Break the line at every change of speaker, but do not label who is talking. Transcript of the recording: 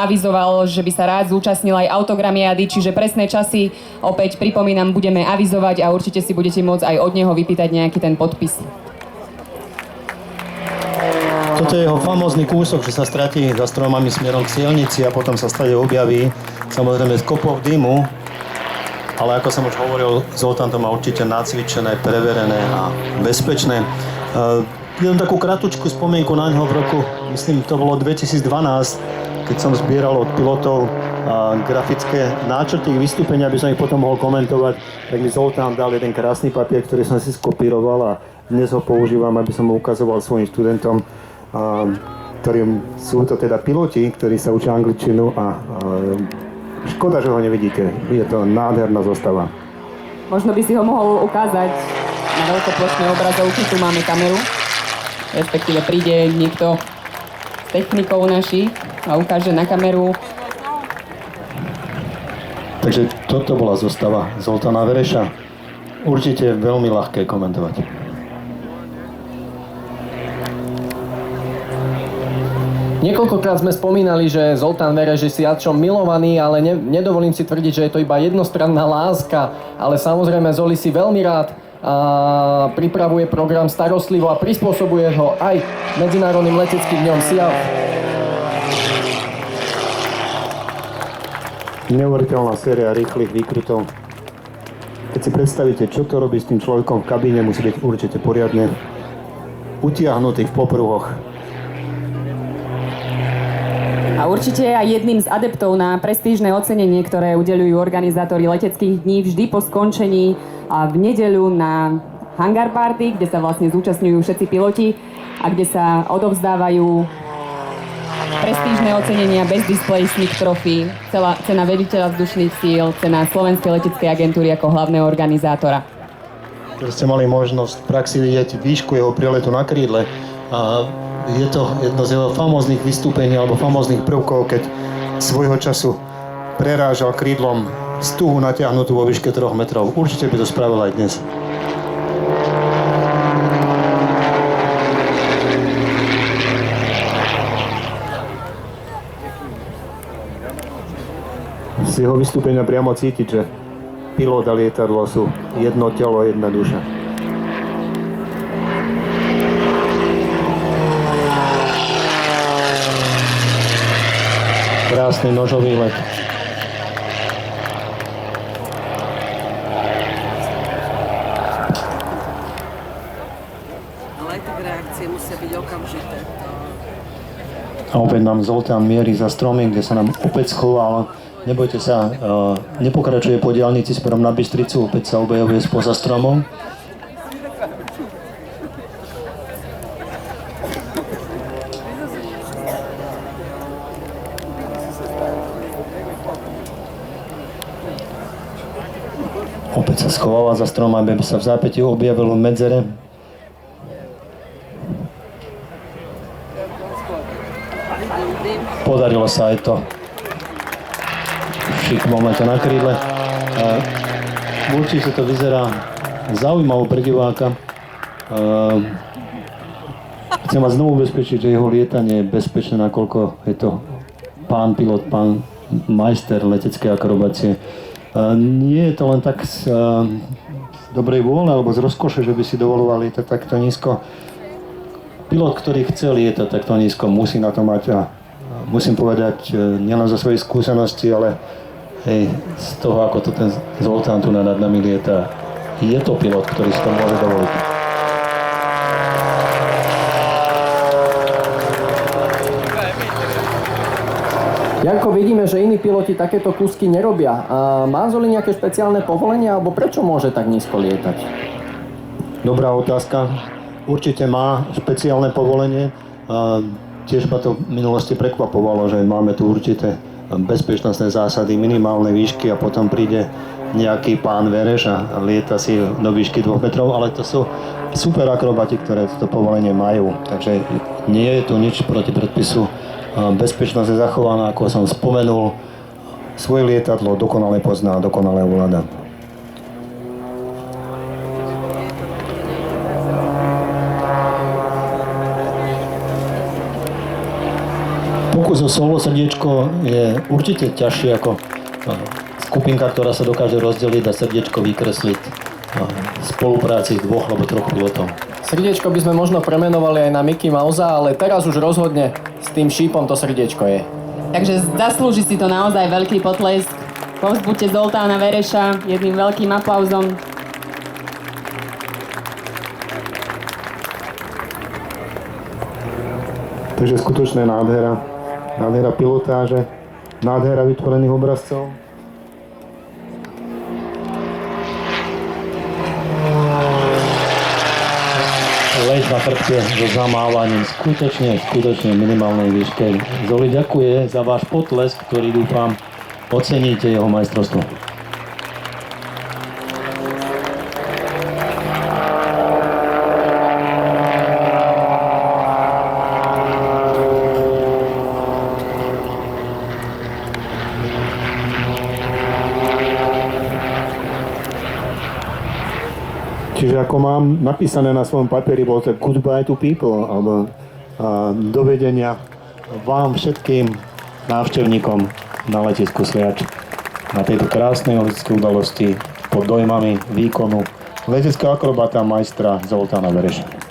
avizoval, že by sa rád zúčastnil aj autogramiády, čiže presné časy opäť pripomínam, budeme avizovať a určite si budete môcť aj od neho vypýtať nejaký ten podpis.
Toto je jeho famózny kúsok, že sa stratí za stromami smerom k Sielnici a potom sa stade objaví, samozrejme s kopou dymu, ale ako som už hovoril, Zoltán to má určite nacvičené, preverené a bezpečné. Jednu takú kratučku spomienku na ňo v roku, myslím, to bolo 2012, keď som zbieral od pilotov grafické náčrty ich vystúpenia, aby som ich potom mohol komentovať, tak mi Zoltán dal jeden krásny papier, ktorý som si skopíroval a dnes ho používam, aby som ho ukazoval svojim študentom, ktorým sú to teda piloti, ktorí sa učia angličtinu a škoda, že ho nevidíte. Je to nádherná zostava.
Možno by si ho mohol ukázať na veľkoplošnej obrazovke, tu máme kameru, respektíve príde niekto z technikov našich a ukáže na kameru.
Takže toto bola zostava Zoltána Vereša. Určite veľmi ľahké komentovať.
Niekoľkokrát sme spomínali, že Zoltán Vereš je siačom milovaný, ale nedovolím si tvrdiť, že je to iba jednostranná láska, ale samozrejme Zoli si veľmi rád pripravuje program starostlivo a prispôsobuje ho aj Medzinárodným leteckým dňom SIAV.
Neuveriteľná séria rýchlych výkrutov. Keď si predstavíte, čo to robí s tým človekom v kabíne, musí byť určite poriadne utiahnutý v popruhoch.
A určite aj jedným z adeptov na prestížne ocenenie, ktoré udeľujú organizátori leteckých dní vždy po skončení v nedeľu na hangar party, kde sa vlastne zúčastňujú všetci piloti a kde sa odovzdávajú prestížne ocenenia Best Display Sneak Trophy, cena veliteľa vzdušných síl, cena Slovenskej leteckej agentúry ako hlavného organizátora.
Keď ste mali možnosť v praxi vidieť výšku jeho priletu na krídle, je to jedno z jeho famóznych vystúpení alebo famóznych prvkov, keď svojho času prerážal krídlom stuhu natiahnutú vo výške 3 metrov. Určite by to spravil aj dnes. Z jeho vystúpenia priamo cítiť, že pilot a lietadlo sú jedno telo, jedna duša. Krásny nožový let.
Ale aj tak reakcie musia byť okamžité.
A opäť nám Zoltán mierí za stromy, kde sa nám opäť schoval. Nebojte sa, nepokračuje po diaľnici smerom na Bystricu, opäť sa objavuje spoza stromov. Opäť sa schováva za strom, aby sa v zápätí objavil v medzere. Podarilo sa aj to. Šikmome to na krídle. Určite to vyzerá zaujímavo pre diváka. Chcem vás znovu ubezpečiť, že jeho lietanie je bezpečné, nakoľko je to pán pilot, pán majster leteckej akrobácie. Nie je to len tak z dobrej vôle alebo z rozkoše, že by si dovoloval lietať takto nízko. Pilot, ktorý chce lietať takto nízko, musí na to mať a musím povedať nielen zo svojej skúsenosti, ale hej, z toho, ako to ten Zoltán tu nad nami lieta, je to pilot, ktorý si to môže dovoliť.
Janko, vidíme, že iní piloti takéto kúsky nerobia. Má Zoli nejaké špeciálne povolenie, alebo prečo môže tak nízko lietať?
Dobrá otázka. Určite má špeciálne povolenie. Tiež ma to v minulosti prekvapovalo, že máme tu určité bezpečnostné zásady, minimálne výšky a potom príde nejaký pán Vereš a lieta si do výšky 2 metrov, ale to sú super akrobati, ktoré toto povolenie majú. Takže nie je tu nič proti predpisu. Bezpečnosť je zachovaná, ako som spomenul. Svoje lietadlo dokonale pozná, dokonale ovláda. Pokus o To solo srdiečko je určite ťažšie ako skupinka, ktorá sa dokáže rozdeliť a srdiečko vykresliť v spolupráci 2 alebo 3 pilotov.
Srdiečko by sme možno premenovali aj na Mickey Mousea, ale teraz už rozhodne s tým šípom to srdiečko je.
Takže zaslúži si to naozaj veľký potlesk. Povzbuďte Zoltána Vereša jedným veľkým aplauzom.
Takže skutočná nádhera. Nádhera pilotáže, nádhera vytvorených obrazcov.
Let na chrbte so zamávaním skutočne minimálnej výške. Zoli ďakuje za váš potlesk, ktorý dúfam oceníte jeho majstrovstvo.
Čiže ako mám napísané na svojom papieri, bolo to goodbye to people, alebo dovedenia
Vám všetkým návštevníkom na letisku Sliač na tejto krásnej leteckej udalosti pod dojmami výkonu leteckého akrobata majstra Zoltána Vereša.